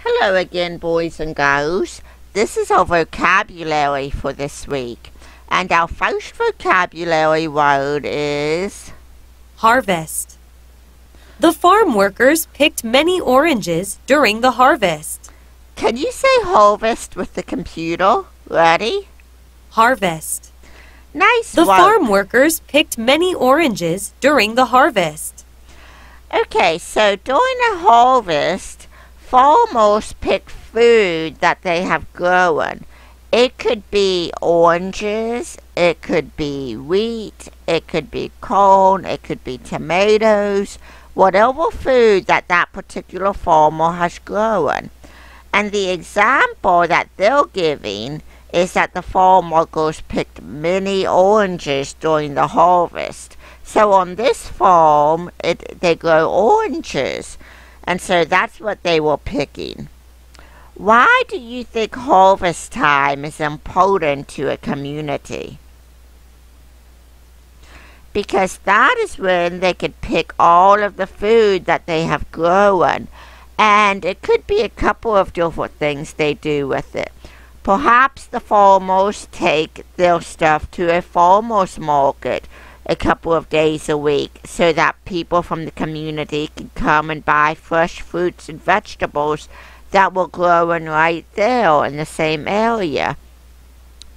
Hello again, boys and girls. This is our vocabulary for this week. And our first vocabulary word is harvest. The farm workers picked many oranges during the harvest. Can you say harvest with the computer? Ready? Harvest. Nice The work. farm workers picked many oranges during the harvest. Okay, so during the harvest, farmers pick food that they have grown. It could be oranges, it could be wheat, it could be corn, it could be tomatoes, whatever food that particular farmer has grown. And the example that they're giving is that the farm workers picked many oranges during the harvest. So on this farm, they grow oranges, and so that's what they were picking. Why do you think harvest time is important to a community? Because that is when they could pick all of the food that they have grown, and it could be a couple of different things they do with it. Perhaps the farmers take their stuff to a farmer's market a couple of days a week so that people from the community can come and buy fresh fruits and vegetables that were growing right there in the same area.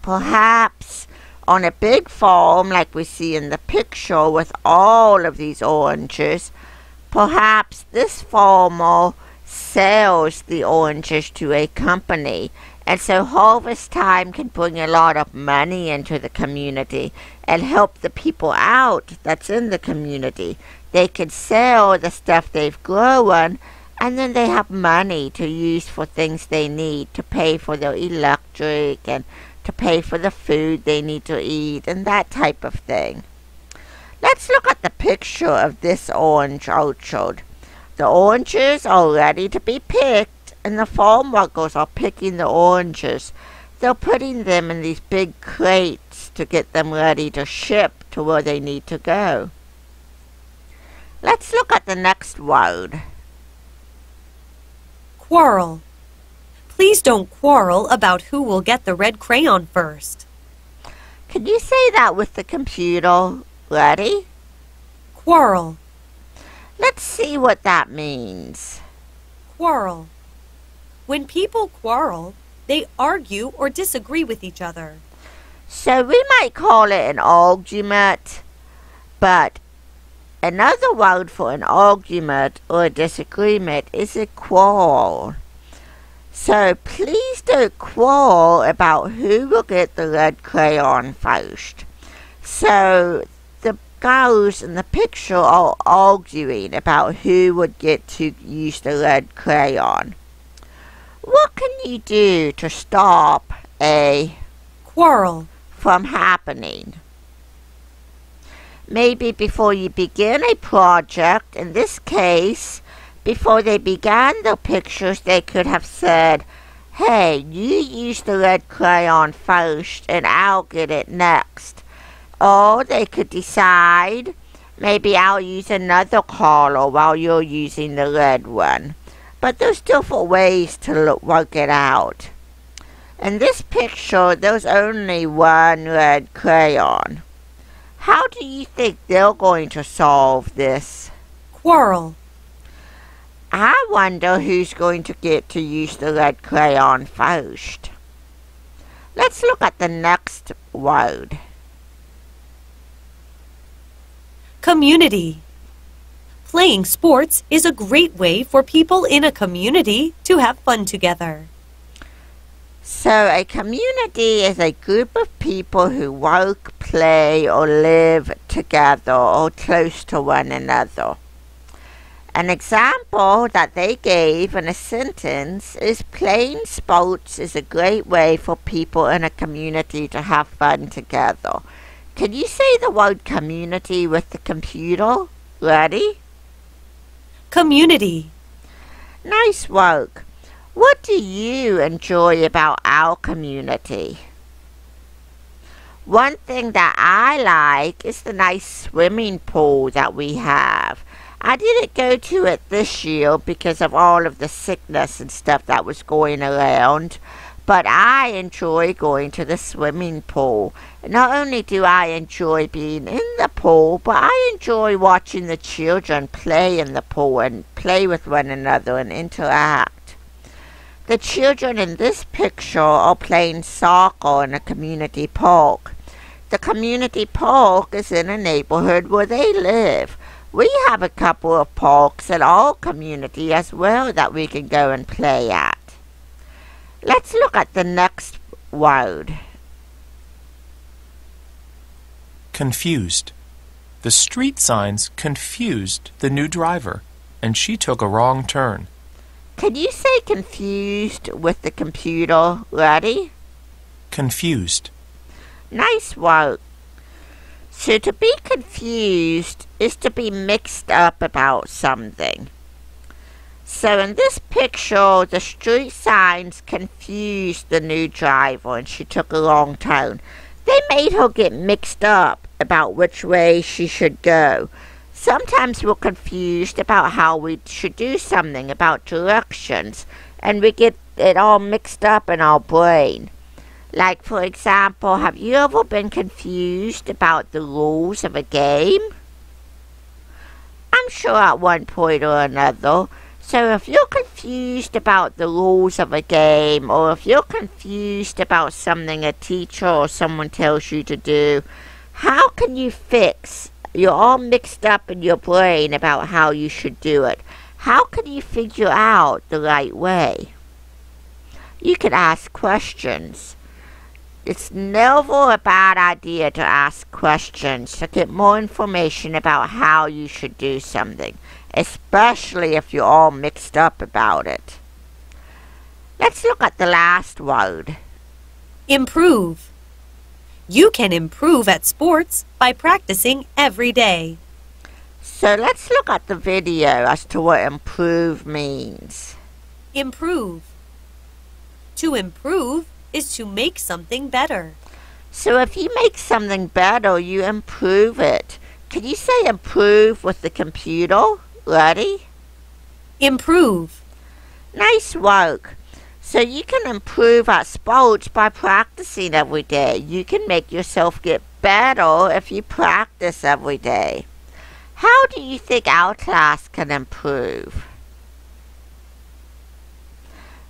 Perhaps on a big farm like we see in the picture with all of these oranges, perhaps this farmer sells the oranges to a company, and so harvest time can bring a lot of money into the community and help the people out that's in the community. They can sell the stuff they've grown, and then they have money to use for things they need, to pay for their electric and to pay for the food they need to eat and that type of thing. Let's look at the picture of this orange orchard. The oranges are ready to be picked, and the farm workers are picking the oranges. They're putting them in these big crates to get them ready to ship to where they need to go. Let's look at the next word. Quarrel. Please don't quarrel about who will get the red crayon first. Can you say that with the computer? Ready? Quarrel. Let's see what that means. Quarrel. When people quarrel, they argue or disagree with each other. So we might call it an argument, but another word for an argument or a disagreement is a quarrel. So please don't quarrel about who will get the red crayon first. So the girls in the picture are arguing about who would get to use the red crayon. What can you do to stop a quarrel from happening? Maybe before you begin a project, in this case, before they began their pictures, they could have said, "Hey, you use the red crayon first and I'll get it next." Or they could decide, maybe I'll use another color while you're using the red one. But there's different ways to work it out. In this picture, there's only one red crayon. How do you think they're going to solve this quarrel? I wonder who's going to get to use the red crayon first. Let's look at the next word. Community. Playing sports is a great way for people in a community to have fun together. So a community is a group of people who work, play, or live together or close to one another. An example that they gave in a sentence is playing sports is a great way for people in a community to have fun together. Can you say the word community with the computer? Ready? Community. Nice work. What do you enjoy about our community? One thing that I like is the nice swimming pool that we have. I didn't go to it this year because of all of the sickness and stuff that was going around, but I enjoy going to the swimming pool. Not only do I enjoy being in the pool, but I enjoy watching the children play in the pool and play with one another and interact. The children in this picture are playing soccer in a community park. The community park is in a neighborhood where they live. We have a couple of parks in our community as well that we can go and play at. Let's look at the next word. Confused. The street signs confused the new driver, and she took a wrong turn. Can you say confused with the computer? Ready? Confused. Nice work. So to be confused is to be mixed up about something. So in this picture, the street signs confused the new driver and she took a wrong turn. They made her get mixed up about which way she should go. Sometimes we're confused about how we should do something, about directions, and we get it all mixed up in our brain. Like, for example, have you ever been confused about the rules of a game? I'm sure at one point or another. So if you're confused about the rules of a game, or if you're confused about something a teacher or someone tells you to do, how can you fix? You're all mixed up in your brain about how you should do it. How can you figure out the right way? You can ask questions. It's never a bad idea to ask questions to get more information about how you should do something, especially if you're all mixed up about it. Let's look at the last word. Improve. You can improve at sports by practicing every day. So let's look at the video as to what improve means. Improve. To improve is to make something better. So if you make something better, you improve it. Can you say improve with the computer? Ready? Improve. Nice work. So you can improve at sports by practicing every day. You can make yourself get better if you practice every day. How do you think our class can improve?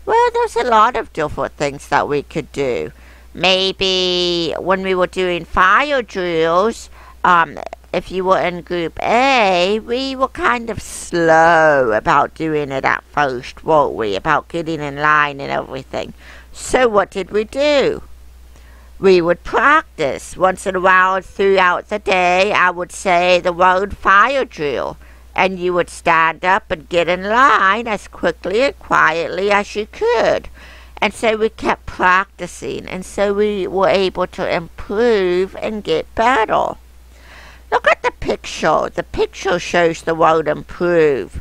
Well, there's a lot of different things that we could do. Maybe when we were doing fire drills, if you were in group A, we were kind of slow about doing it at first, weren't we? About getting in line and everything. So what did we do? We would practice. Once in a while throughout the day, I would say the word fire drill. And you would stand up and get in line as quickly and quietly as you could. And so we kept practicing, and so we were able to improve and get better. Look at the picture. The picture shows the word improve.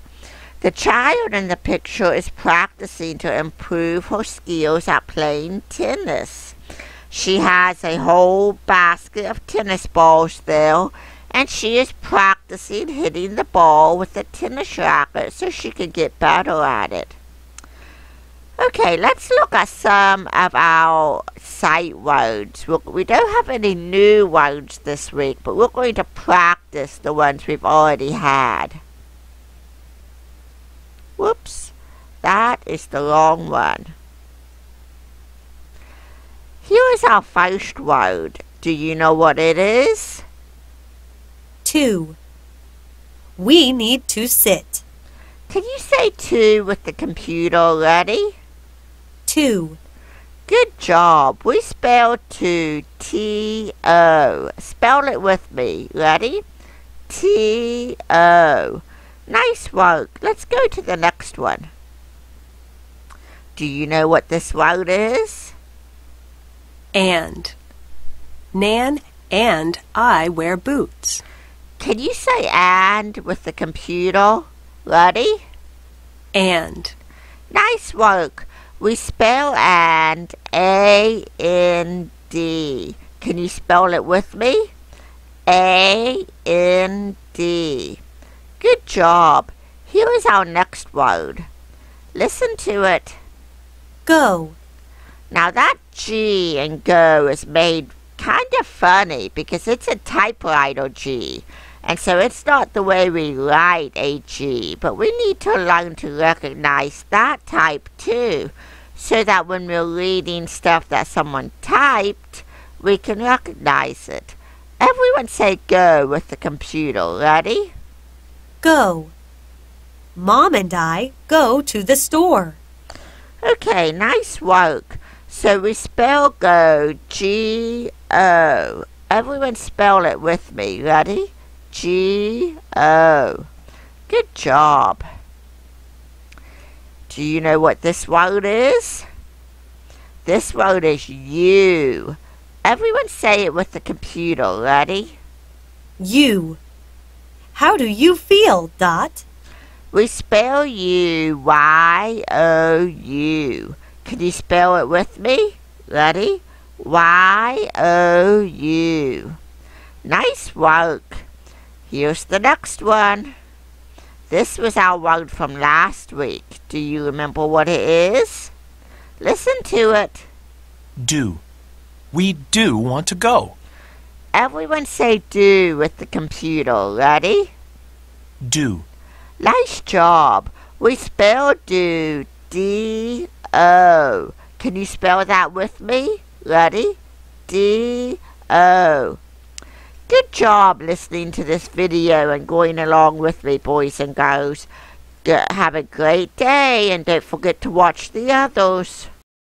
The child in the picture is practicing to improve her skills at playing tennis. She has a whole basket of tennis balls there, and she is practicing hitting the ball with the tennis racket so she can get better at it. Okay, let's look at some of our sight words. We don't have any new words this week, but we're going to practice the ones we've already had. Whoops, that is the wrong one. Here is our first word. Do you know what it is? 2. We need to sit. Can you say to with the computer? Ready? 2. Good job. We spell to T-O. Spell it with me. Ready? T-O. Nice work. Let's go to the next one. Do you know what this word is? And. Nan and I wear boots. Can you say and with the computer? Ready? And. Nice work. We spell and A-N-D. Can you spell it with me? A-N-D. Good job. Here is our next word. Listen to it. Go. Now that G in go is made kind of funny because it's a typewriter G. And so it's not the way we write a G, but we need to learn to recognize that type too, so that when we're reading stuff that someone typed, we can recognize it. Everyone say go with the computer. Ready? Go. Mom and I go to the store. Okay, nice work. So we spell go G-O. Everyone spell it with me. Ready? G-O. Good job. Do you know what this word is? This word is you. Everyone say it with the computer. Ready? You. How do you feel, Dot? We spell you Y-O-U. Can you spell it with me? Ready? Y-O-U. Nice work. Here's the next one. This was our word from last week. Do you remember what it is? Listen to it. Do. We do want to go. Everyone say do with the computer. Ready? Do. Nice job. We spell do D-O. Can you spell that with me? Ready? D-O. Good job listening to this video and going along with me, boys and girls. Have a great day and don't forget to watch the others.